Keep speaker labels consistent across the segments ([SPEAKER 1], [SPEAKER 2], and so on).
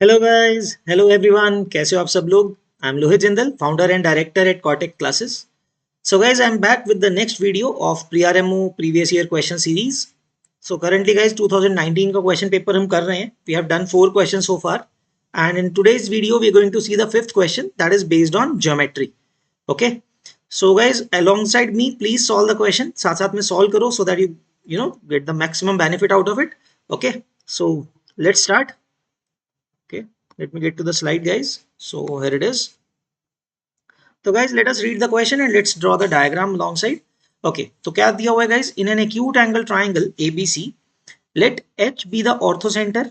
[SPEAKER 1] Hello guys, hello everyone, कैसे हो आप सब लोग। I am Lohit Jindal, founder and director at Cotech classes. So guys, I am back with the next video of pre RMO previous year question series. So currently guys 2019 का question paper हम कर रहे हैं. We have done 4 question so far and in today's video we are going to see the fifth question that is based on geometry. Okay, so guys alongside me please solve the question. साथ साथ में solve करो so that you know get the maximum benefit out of it. Okay, so let's start. Okay, let me get to the slide, guys. So here it is. So guys, let us read the question and let's draw the diagram alongside. Okay, तो क्या दिया हुआ है guys? In an acute angle triangle ABC, let H be the orthocenter.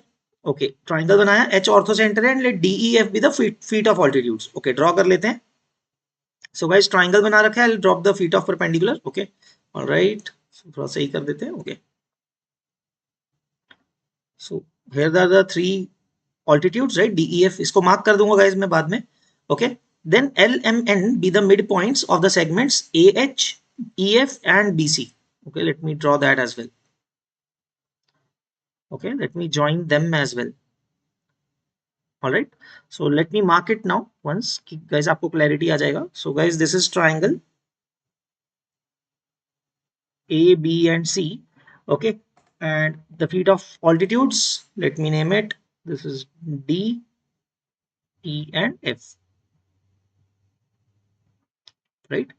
[SPEAKER 1] Okay, triangle बनाया, H orthocenter है and let DEF be the feet of altitudes. Okay, draw कर लेते हैं. So guys, triangle बना रखा है. I'll drop the feet of perpendicular. Okay, all right. So थोड़ा सही कर देते हैं. Okay. So here are the three altitudes, right? DEF इसको mark कर दूंगा guys मैं बाद में. Okay, then LMN be the midpoints of the segments AH, EF and BC. Okay, let me draw that as well. Okay, let me join them as well. All right, so let me mark it now once guys, आपको clarity आ जाएगा. So guys, this is triangle A, B and C. Okay, and the feet of altitudes, let me name it. This is D, E and F. Right,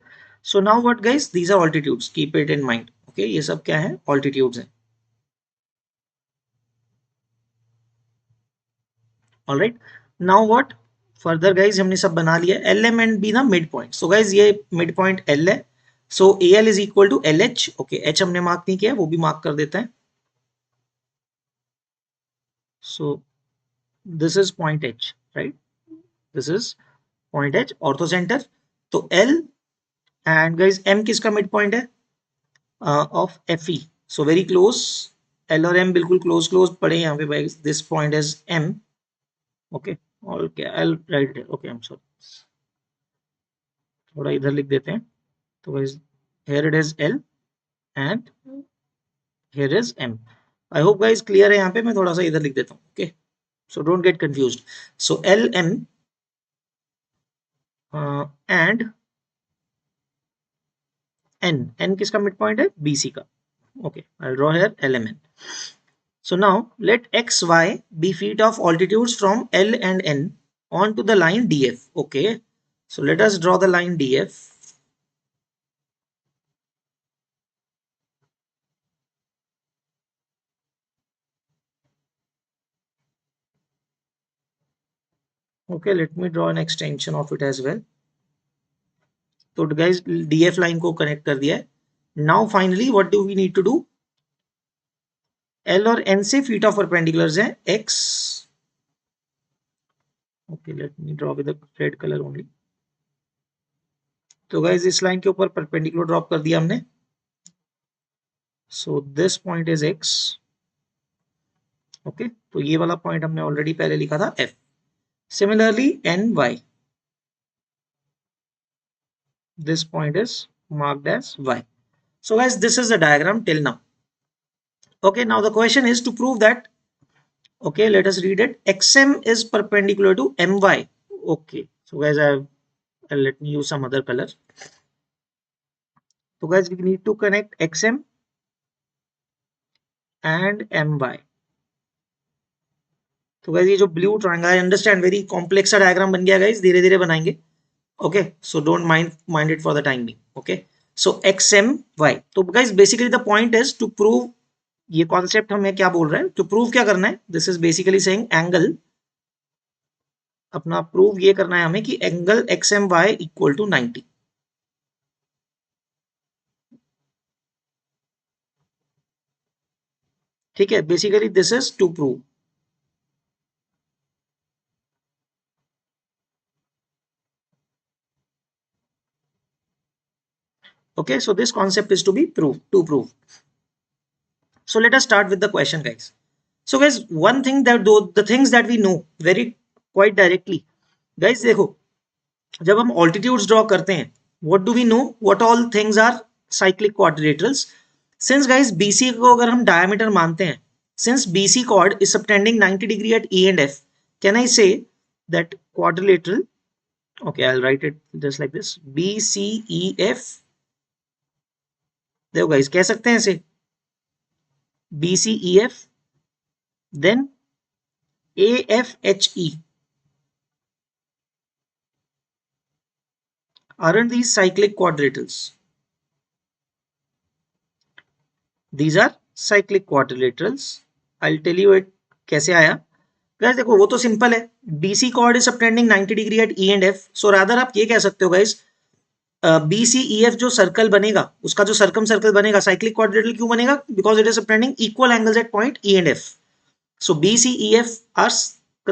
[SPEAKER 1] so now what guys, these are altitudes, keep it in mind. Okay, ये सब क्या है, altitudes हैं. All right, now what further guys, हमने सब बना लिया. LM and B ना मिड पॉइंट. सो गाइज ये मिड पॉइंट L है. So AL is equal to LH. Okay, H हमने मार्क नहीं किया, वो भी मार्क कर देते हैं. So this is point H, right. This is point H orthocentre. तो L एंड गाइज M किसका मिड पॉइंट है, of FE. So very close. L और M बिल्कुल क्लोज क्लोज पड़े यहाँ पे भाई. This point is M. Okay, और क्या I'll write it. Okay, I am sorry, थोड़ा इधर लिख देते हैं. तो guys here it is L and here is M. I hope guys clear है. यहाँ पे मैं थोड़ा सा इधर लिख देता हूँ. Okay, so don't get confused. So LM and N किसका मिड पॉइंट है, BC का. Okay, I'll draw here LMN. So now let X, Y be feet of altitudes from L and N onto the line DF. Okay, so let us draw the line DF. Okay, let me draw an extension of it as well. तो guys DF line को connect कर दिया है. Now finally what do we need to do. L और N से feet of perpendiculars हैं X. Okay, let me draw with red colour only. तो guys इस लाइन के ऊपर परपेंडिकुलर ड्रॉप कर दिया हमने. So this point is X. Okay, तो ये वाला पॉइंट हमने ऑलरेडी पहले लिखा था F. Similarly N, Y. This point is marked as Y. So guys, this is the diagram till now. Okay, now the question is to prove that. Okay, let us read it. XM is perpendicular to MY. Okay, so guys, let me use some other color. So guys, we need to connect XM and MY. तो guys ये जो blue triangle, I understand very complex सा diagram बन गया guys, धीरे धीरे बनाएंगे. Okay, so don't mind it for the time being. Okay, so XMY. तो guys basically the point is to prove, ये कॉन्सेप्ट हमें क्या बोल रहा है, टू प्रूव क्या करना है. This is basically saying angle, अपना प्रूव ये करना है हमें कि एंगल XMY इक्वल टू 90. ठीक है, basically this is to prove. Okay, so this concept is to be prove. So let us start with the question guys. So guys, one thing that the things that we know very quite directly guys, देखो जब हम altitudes draw करते हैं, what do we know, what all things are cyclic quadrilaterals. Since guys BC को अगर हम diameter मानते हैं, since BC chord is subtending 90 degree at E and F, can I say that quadrilateral, okay, I'll write it just like this, BCEF, देखो guys कह सकते हैं ऐसे BCEF, then AFHE, aren't these cyclic quadrilaterals? These are cyclic quadrilaterals. I'll tell you it कैसे आया. Guys देखो वो तो सिंपल है, BC chord is subtending 90 degree at E and F, so rather आप ये कह सकते हो guys, BCEF जो सर्कल बनेगा, उसका जो सर्कम सर्कल बनेगा, साइक्लिक क्वाड्रिलेटरल क्यों बनेगा? Because it is subtending equal angles eight point E and F. So BCEF are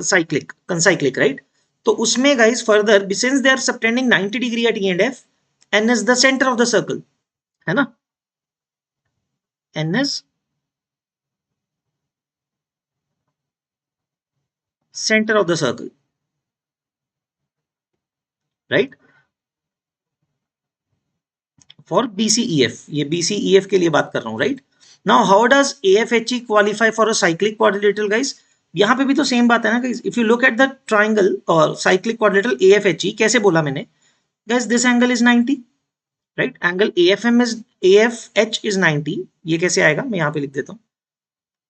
[SPEAKER 1] cyclic, concyclic, right? तो उसमें guys further, since they are subtending 90 degree at E and F, N is the center of the circle, है ना? N is center of the circle, right? For BCEF, ये BCEF के लिए बात कर रहा हूँ, right? Now how does AFHE qualify for a cyclic quadrilateral, guys? यहाँ पे भी तो सेम बात है ना guys. If you look at the triangle or cyclic quadrilateral AFHE, कैसे बोला मैंने? Guys, this angle is 90, right? Angle AFH is 90. ये कैसे आएगा? मैं यहाँ पे लिख देता हूँ.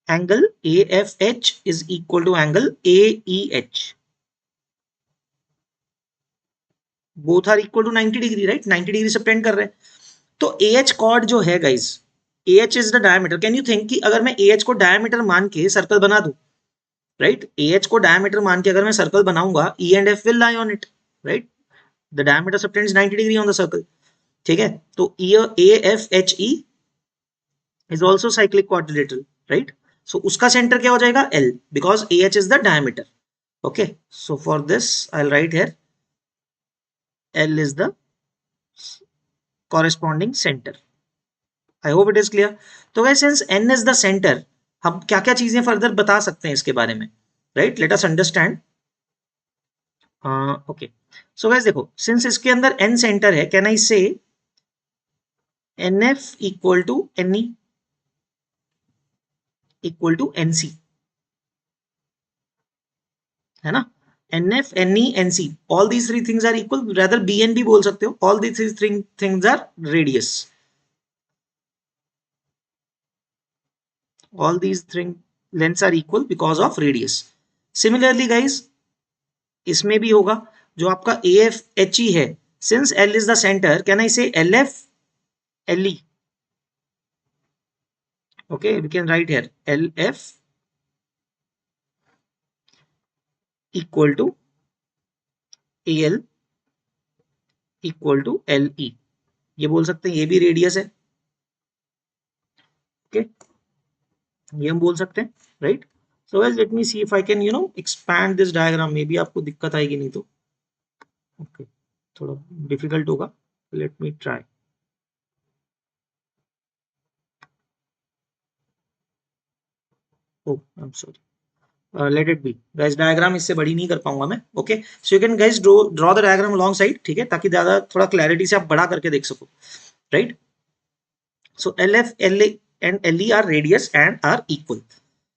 [SPEAKER 1] Angle AFH is equal to angle AEH. Both are equal to 90 degree, right? 90 degree subtend कर रहे हैं. तो AH chord जो है guys, AH is the diameter. Can you think कि अगर मैं AH को diameter मान के सर्कल बना दूं, right? AH को diameter मान के अगर मैं सर्कल बनाऊंगा, E and F will lie on it, right? The diameter subtends 90 degree on the circle. ठीक है, तो AFHE is also cyclic quadrilateral, right? So उसका सेंटर क्या हो जाएगा? L, because AH is the diameter. Okay, so for this I'll write here L is the corresponding center. I hope it is clear. तो guys, since N is the center, हम क्या क्या चीजें further बता सकते हैं इसके बारे में, right? Let us understand. Okay. So guys देखो, since इसके अंदर N center है, can I say NF equal to NE equal to NC, है ना? NF, NE, NC, all these three things are equal. Rather BN भी बोल सकते हो. All these three things are radius. All these three lengths are equal because of radius. Similarly guys, इसमें भी होगा जो आपका AFHE है. Since L is the center, can I say LF, LE? Okay, we can write here LF equal to AL equal to LE. ये बोल सकते हैं, ये भी रेडियस है. ओके, ये हम बोल सकते हैं, right? So guys let me see if I can expand this diagram. May be आपको दिक्कत आएगी नहीं तो. ओके, थोड़ा डिफिकल्ट होगा. Let me try. Oh I am sorry. Let it be guys. Diagram इससे बड़ी नहीं कर पाऊंगा मैं. Okay, so you can guys draw the diagram along side, ठीक है, ताकि ज्यादा थोड़ा क्लैरिटी से आप बड़ा करके देख सको, right? So LF, LA and LE are radius and are equal.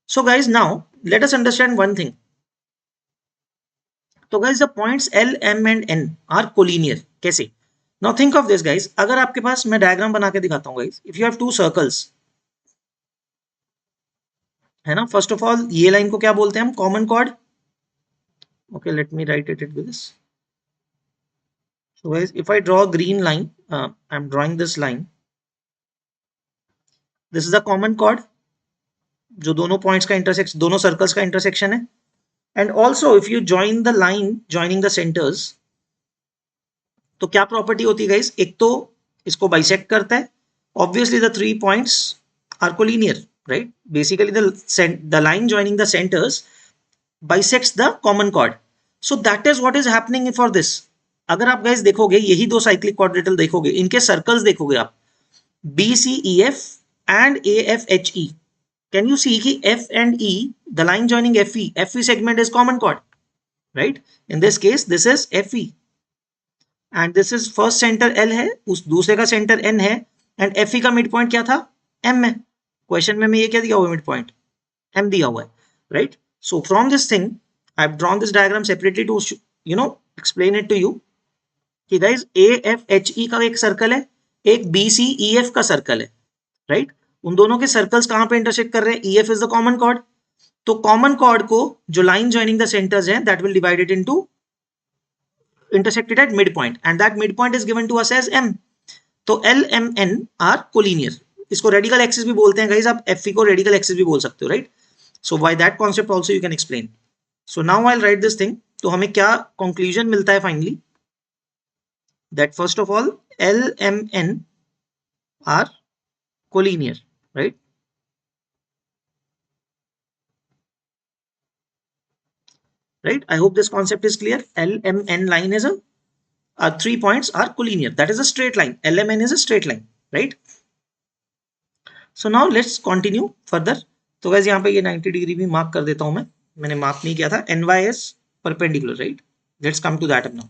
[SPEAKER 1] So guys, now let us understand one thing. So guys, the points L, M and N are collinear. कैसे? Now think of this guys. अगर आपके पास, मैं diagram बना के दिखाता हूँ guys. If you have two circles, है ना, फर्स्ट ऑफ ऑल ये लाइन को क्या बोलते हैं हम? Common chord. Okay, let me right it with this. So guys, if I draw green line, I am drawing this line. This is the common chord जो दोनों पॉइंट्स का intersection, दोनों सर्कल्स का इंटरसेक्शन है. And also if you join the line joining the centres, तो क्या property होती है गाइस? एक तो इसको बाइसेक्ट करता है. Obviously the 3 points are collinear, right? Basically the line joining the centers bisects the common chord. So that is what is happening for this. अगर आप guys देखोगे, यही दो cyclic quadrilateral देखोगे, इनके circles देखोगे आप, BCEF and AFHE. Can you see कि F and E, the line joining FE segment is common chord, right? In this case this is FE and this is first center L है, उस दूसरे का center N है and FE का midpoint क्या था? M है. क्वेश्चन में ये क्या दिया हुआ है? मिड पॉइंट M दिया हुआ है, right? So from this thing I have drawn this diagram separately to explain it to you कि गाइज AFHE का एक सर्कल है, एक BCEF का सर्कल है, राइट? उन दोनों के सर्कल्स कहां पे इंटरसेक्ट कर रहे हैं? EF is the common chord, तो कॉमन कॉर्ड को जो लाइन ज्वाइनिंग द सेंटर्स है that will divide it into intersected at midpoint and that midpoint is given to us as M. तो LMN आर कोलिनियर, इसको radical axis भी बोलते हैं guys, आप FE को रेडिकल एक्सिस भी बोल सकते हो, right? So by that concept also you can explain. So now I will write this thing. तो हमें क्या कंक्लूजन मिलता है फाइनली? That first of all LMN are collinear, right? Right, I hope this concept is clear. LMN line is a 3 points are collinear, that is a straight line. LMN is a straight line, right? So now let's continue further. तो guys यहाँ पे ये 90 degree भी mark कर देता हूँ मैंने mark नहीं किया था. NYS perpendicular, right? Let's come to that now.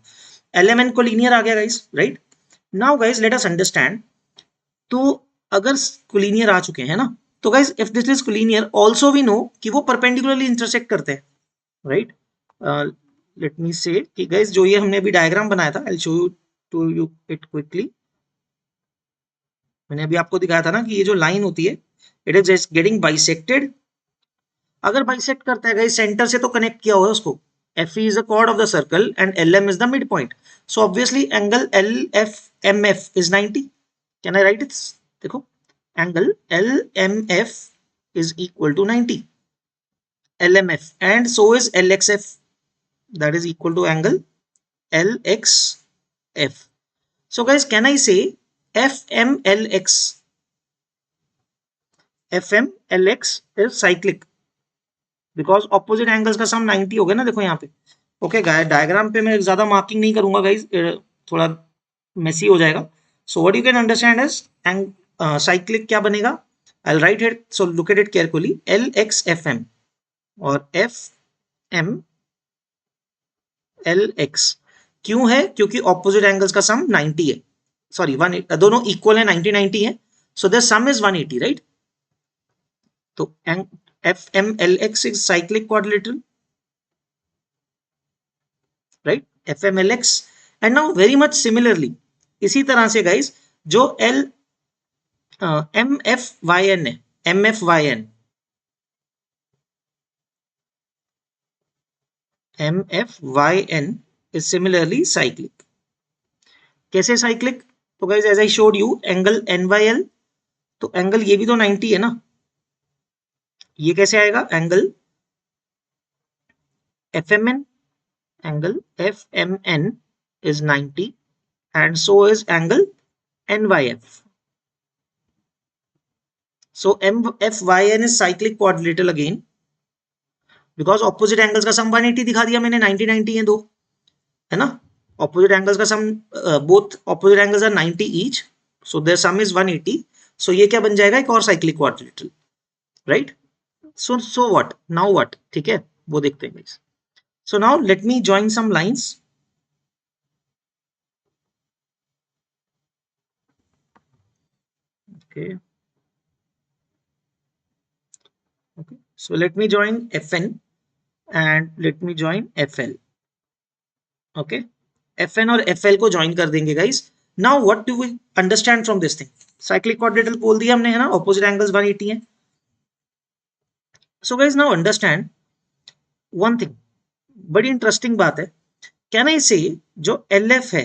[SPEAKER 1] LMN collinear आ गया guys, right? Now guys let us understand. तो अगर collinear आ चुके हैं ना, तो guys if this is collinear also we know कि वो perpendicularly intersect करते हैं, right? लेट मी से कि गाइस जो ये हमने अभी डायग्राम बनाया था, I will show you to you it quickly. मैंने अभी आपको दिखाया था ना कि ये जो लाइन होती है it is just getting bisected. अगर बाइसेक्ट करता है गाइस सेंटर से तो कनेक्ट किया हुआ है उसको. FE is the chord of the circle and LM is the midpoint. So obviously angle LFMF is 90. Can I write it? देखो angle LMF is equal to 90 LMF and so is LXF, that is equal to angle LXF. So guys, can I say FMLX? FMLX is cyclic because opposite angles का sum 90 हो गया ना, देखो यहाँ पे. Okay guys, diagram पे मैं ज्यादा मार्किंग नहीं करूंगा गाइस, थोड़ा मेसी हो जाएगा. So what you can understand is cyclic क्या बनेगा. आई will right it, so look at it carefully. LXFM और FM LX क्यों है? क्योंकि ऑपोजिट एंगल्स का सम 90 है, सॉरी 1, दोनों इक्वल है, 90 90 है, so the some is 180, right? तो FMLX is cyclic quadrilateral, right? FMLX. And now very much similarly इसी तरह से गाइस जो MFYN है, MFYN is similarly cyclic. कैसे cyclic? तो guys as I showed you angle NYL, तो एंगल ये भी तो 90 है ना, ये कैसे आएगा? Angle FMN, angle FMN is 90 and so is angle NYF. So MFYN is cyclic quadrilateral again because opposite angles का सम 180 दिखा दिया मैंने, 90 90 है दो, है ना? opposite angles का sum, both opposite angles are 90 each, so their sum is 180. so ये क्या बन जाएगा? एक और cyclic quadrilateral, right? so what now what, ठीक है, वो देखते हैं guys. so now let me join some lines. okay, so let me join FN and let me join FL. okay, FN और FL को ज्वाइन कर देंगे guys. Now what do we understand from this thing? Cyclic quadrilateral बोल दिया हमने, है ना? Opposite angles 180 हैं. So guys now understand one thing, बड़ी इंटरेस्टिंग बात है. कैन आई से जो LF है,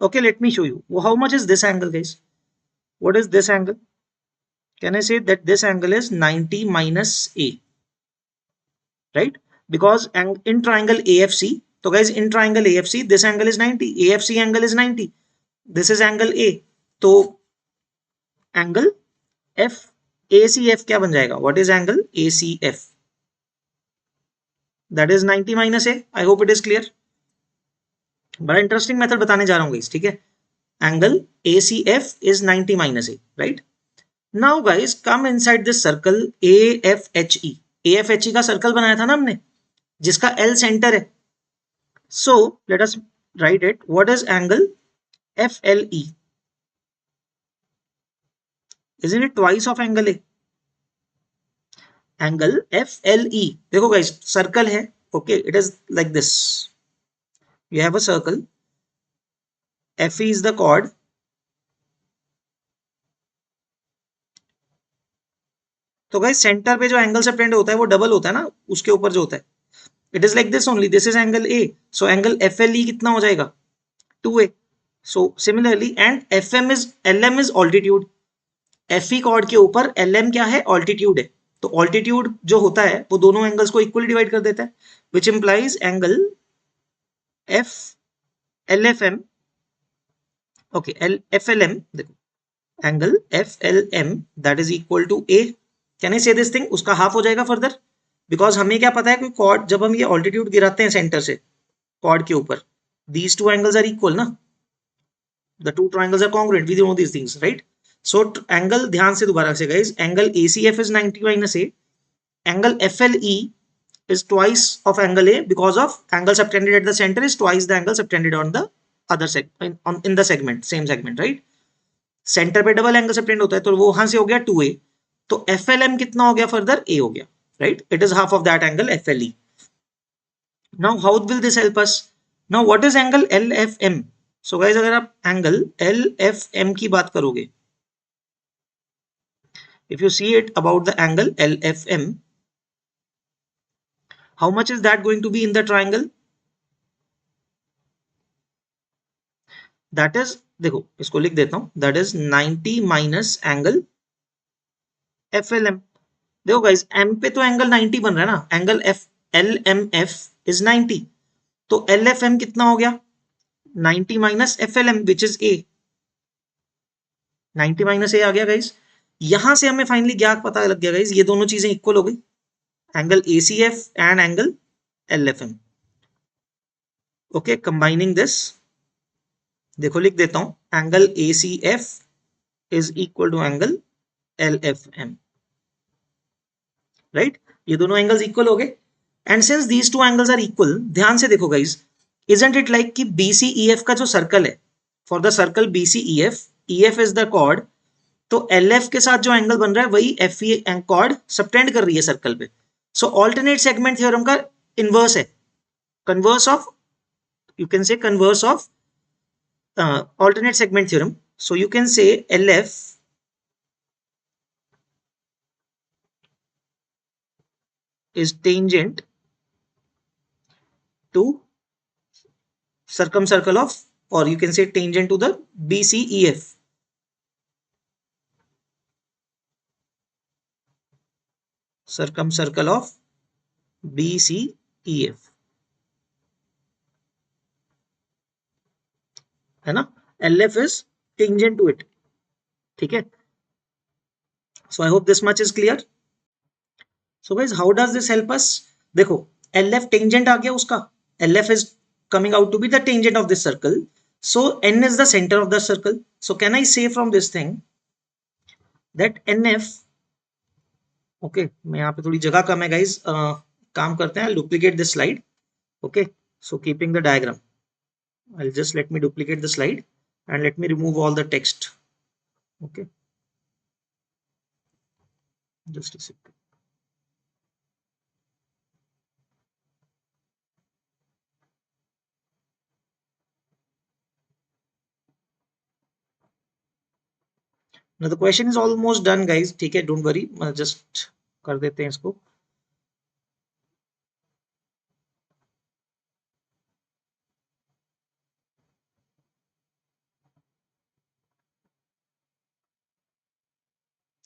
[SPEAKER 1] okay, let me show you. How much is this angle guys? What is this angle? Can I say that this angle is 90 minus A, right? Because in triangle AFC, so guys in triangle AFC this angle is 90, AFC angle is 90, this is angle A, तो angle ACF क्या बन जाएगा? What is angle ACF? That is 90 minus A. I hope it is clear. बड़ा interesting method बताने जा रहा हूँ guys, ठीक है? Angle ACF is 90 minus A, right? Now guys come inside this circle AFHE. AFHE का सर्कल बनाया था ना हमने, जिसका L सेंटर है. So let us write it. What is angle FLE? Isn't it twice of angle A? Angle F L E, देखो guys circle है, okay, it is like this, you have a circle, F E is the chord, तो guys centre पे जो angle subtend होता है वो double होता है ना उसके ऊपर जो होता है, it is like this only, this is angle A, so angle F L E कितना हो जाएगा 2a. So similarly and F M is L M is altitude, F E chord के ऊपर एल एम क्या है ऑल्टीट्यूड है, तो altitude जो होता है वो दोनों एंगल्स को इक्वली डिवाइड कर देता है, which implies angle F L F M, okay L F L M, देखो angle F L M that is equal to a, can I say this thing, उसका हाफ हो जाएगा फर्दर, बिकॉज हमें क्या पता है कि कॉर्ड जब हम ये ऑल्टीट्यूड गिराते हैं सेंटर से कॉर्ड के ऊपर, these two angles are equal ना, the two triangles are congruent, we know these things, right? So angle, ध्यान से दोबारा से guys, angle ACF is 90 minus A, angle FLE is twice of angle A because of angle subtended at the center is twice the angle subtended on the other segment, in the segment, same segment, right? Centre पे double angle subtend होता है तो वो वहां से हो गया 2a, तो FLM कितना हो गया फर्दर a हो गया, right? It is half of that angle FLE. Now how will this help us? Now what is angle LFM? So guys अगर आप एंगल LFM की बात करोगे, if you see it about the angle LFM, how much is that going to be in the triangle? That is, देखो इसको लिख देता हूं, that is 90 minus angle FLM. देखो गाइस M पे तो एंगल 90 बन रहा है ना, एंगल F LMF is 90, तो LFM कितना हो गया 90 minus FLM which is A, 90 minus A आ गया गाइस, यहां से हमें फाइनली क्या पता लग गया गाइस, ये दोनों चीजें इक्वल हो गई, angle ACF and angle LFM, okay, combining this, देखो लिख देता हूं angle ACF is equal to angle LFM, right, ये दोनों एंगल्स इक्वल हो गए, and since these two angles are equal, ध्यान से देखो गाइस, इजंट इट लाइक कि BCEF का जो सर्कल है, for the circle BCEF, EF is the chord, तो LF के साथ जो एंगल बन रहा है वही FE कॉर्ड सबटेंड कर रही है सर्कल पे, सो ऑल्टरनेट सेगमेंट थ्योरम का इनवर्स है, converse of, you can say converse of alternate segment theorem, so you can say LF is tangent to circumcircle of, or you can say tangent to the BCEF, circumcircle of BCEF, है ना, LF is tangent to it, ठीक है, so I hope this much is clear. So guys how does this help us? देखो LF tangent आ गया उसका, LF is coming out to be the tangent of this circle, so N is the center of the circle, so can I say from this thing that NF, okay मैं यहाँ पे थोड़ी जगह कम है guys, काम करते हैं, duplicate this slide, okay, so keeping the diagram, I'll just let me duplicate the slide and let me remove all the text, okay, just a second. Now the question is almost done guys, ठीक है, don't worry, just कर देते हैं इसको,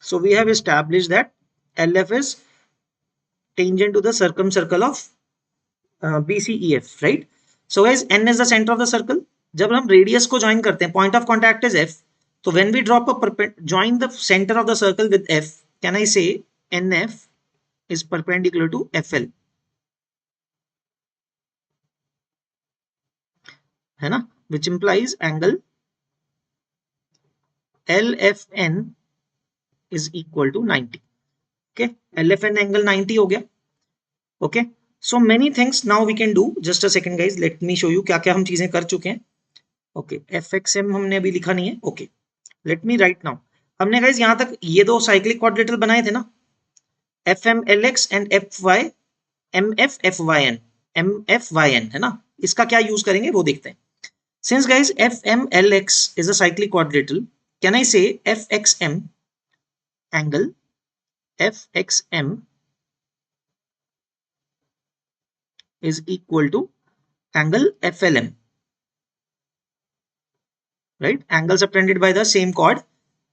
[SPEAKER 1] so we have established that LF is tangent to the circumcircle of BCEF, right? So guys N is the center of the circle, जब हम radius को join करते हैं, point of contact is F, so when we drop a join the center of the circle with F, can I say NF is perpendicular to FL, है ना, which implies angle LFN is equal to 90, okay, LFN angle 90 हो गया, okay, so many things now we can do, just a second guys, let me show you क्या क्या हम चीजें कर चुके हैं, okay, FXM हमने अभी लिखा नहीं है, okay, let me write now, हमने गाइज यहां तक ये दो साइक्लिक क्वाड्रिलेटरल बनाए थे ना, FMLX and MFFYN, MFYN है ना, इसका क्या यूज करेंगे वो देखते हैं. Since guys FMLX is a cyclic quadrilateral, can I say FXM angle FXM is equal to angle FLM, right? Angle subtended by the same chord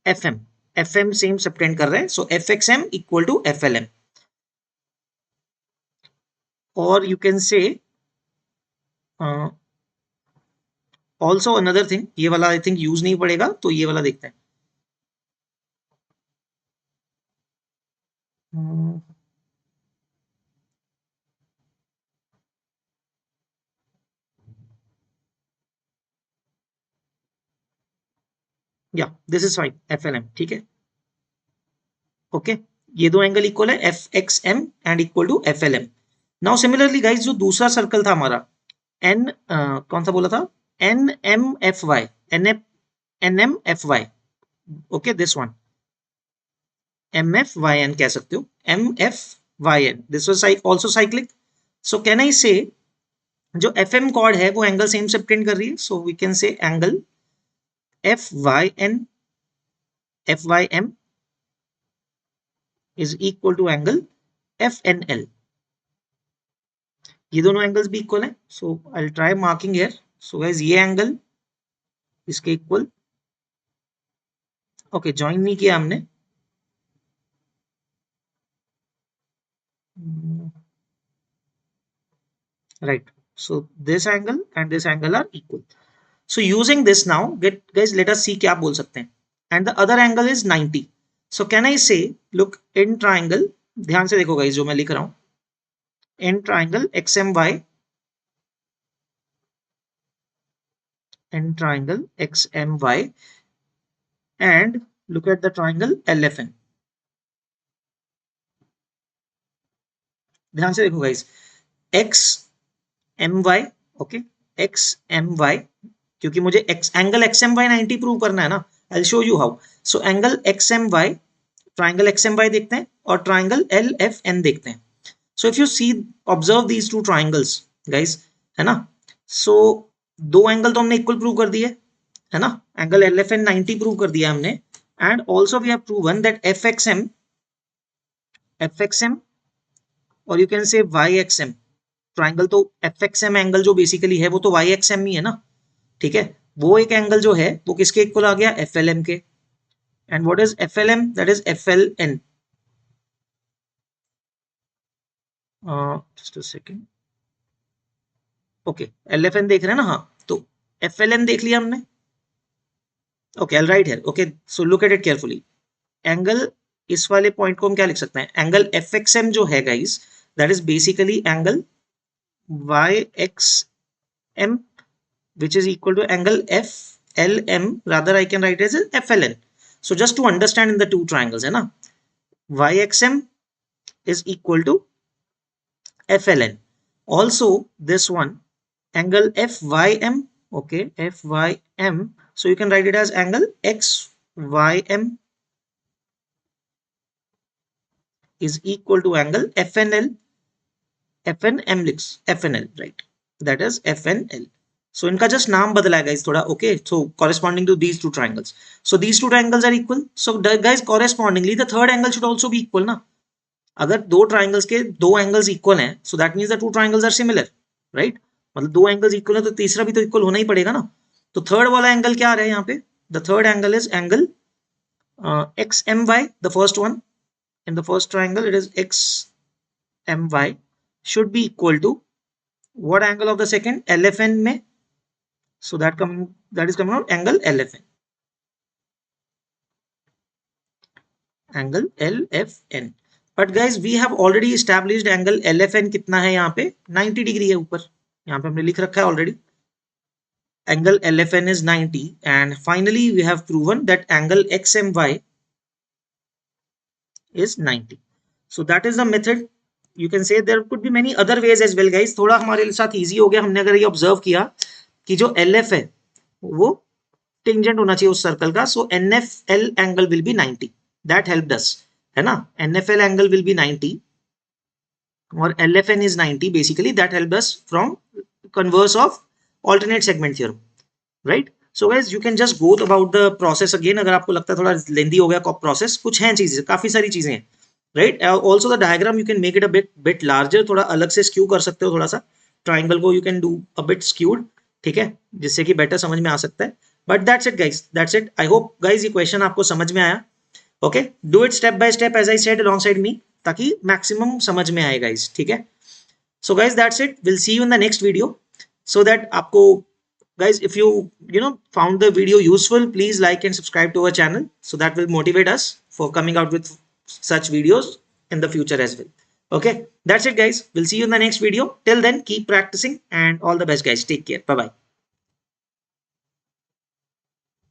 [SPEAKER 1] FM. FM same subtend कर रहे हैं, so FXM equal to FLM. Or you can say also another thing, ये वाला I think use नहीं पड़ेगा, तो ये वाला देखते हैं. या दिस इज फाइन, FLM ठीक है. ओके, ये दो एंगल इक्वल है, FXM and equal to FLM. Now similarly guys जो दूसरा सर्कल था हमारा N, कौन सा बोला था, NMFY, NMFY, okay this one MFYN कह सकते हो, MFYN, this was also cyclic. So can I से जो FM कॉर्ड है वो एंगल सेम सबटेंड कर रही है, so we can say angle FYN FYM is equal to angle FNL. ये दोनों एंगल्स भी इक्वल हैं, so I will try marking here. So guys ये एंगल इसके इक्वल, ओके ज्वाइन नहीं किया हमने, right? So this angle and this angle are equal. So using this now, guys, let us see क्या बोल सकते हैं. And the other angle is 90. So can I say, look in triangle, ध्यान से देखो guys जो मैं लिख रहा हूं, in triangle XMY, in triangle XMY, and look at the triangle LFN. ध्यान से देखो guys, XMY, ओके XMY, क्योंकि मुझे एंगल XMY 90 प्रूव करना है ना. I will show you how. So angle XMY, triangle XMY देखते हैं और ट्राइंगल LFN देखते हैं. So if you see observe these two triangles guys, है ना. सो दो एंगल तो हमने इक्वल प्रूव कर दिए, है ना. एंगल LFN 90 प्रूव कर दिया हमने, and also we have proven that FXM और you can say YXM, triangle तो FXM एंगल जो बेसिकली है वो तो YXM ही है ना, ठीक है. वो एक एंगल जो है वो किसके इक्वल आ गया, FLM के. And what is FLM, that is FLN. Just a second, okay LFN देख रहे हैं ना, हाँ तो FLN देख लिया हमने. Okay I will right here, okay so look at it carefully. Angle इस वाले पॉइंट को हम क्या लिख सकते हैं, एंगल FXM जो है guys, that is basically angle YXM which is equal to angle FLM, rather I can write it as FLN. So just to understand in the two triangles, है ना, YXM is equal to FLN. Also this one angle FYM, okay FYM, so you can write it as angle XYM is equal to angle FNL, FNM लिख, FNL, right, that is FNL. So इनका just नाम बदला है guys थोड़ा, okay. So corresponding to these two triangles, so these two triangles are equal. So guys correspondingly the third angle should also be equal ना. अगर दो triangles के दो एंगल्स इक्वल हैं, so that means the two triangles are similar, right. मतलब दो angles equal है तो तीसरा भी तो इक्वल होना ही पड़ेगा ना. तो थर्ड वाला एंगल क्या आ रहा है यहाँ पे, the third angle is angle XMY, the first one in the first triangle, it is XMY should be equal to what angle of the second, LFN में. So that is coming out angle LFN, angle LFN. But guys we have already established angle LFN कितना है यहाँ पे, 90 degree है ऊपर, यहाँ पे हमने लिख रखा है already. Angle LFN is 90, and finally we have proven that angle XMY is 90. So that is the method. You can say there could be many other ways as well guys. थोड़ा हमारे साथ easy हो गया, हमने अगर ये observe किया कि जो LF है वो टेंजेंट होना चाहिए उस सर्कल का, सो NFL angle will be 90. That helped अस, है ना. NFL angle will be 90 or LFN is 90. Basically that helps us from converse of alternate segment theorem, right? So guys you can just go about the process again. अगर आपको लगता है थोड़ा लेंदी हो गया process, कुछ हैं चीजें, काफी सारी चीजें हैं, right? Also the diagram you can make it a bit larger, थोड़ा अलग से skew कर सकते हो थोड़ा सा. Triangle को you can do a bit skewed, ठीक है, जिससे कि better समझ में आ सकता है. But that's it guys, that's it. I hope guys ये question आपको समझ में आया. Okay, do it step by step as I said alongside me, ताकि maximum समझ में आए guys, ठीक है. So guys that's it. We'll see you in the next video. So that आपको guys, if you found the video useful, please like and subscribe to our channel, so that will motivate us for coming out with such videos in the future as well. Okay, that's it guys. We'll see you in the next video. Till then, keep practicing and all the best guys. Take care. Bye bye.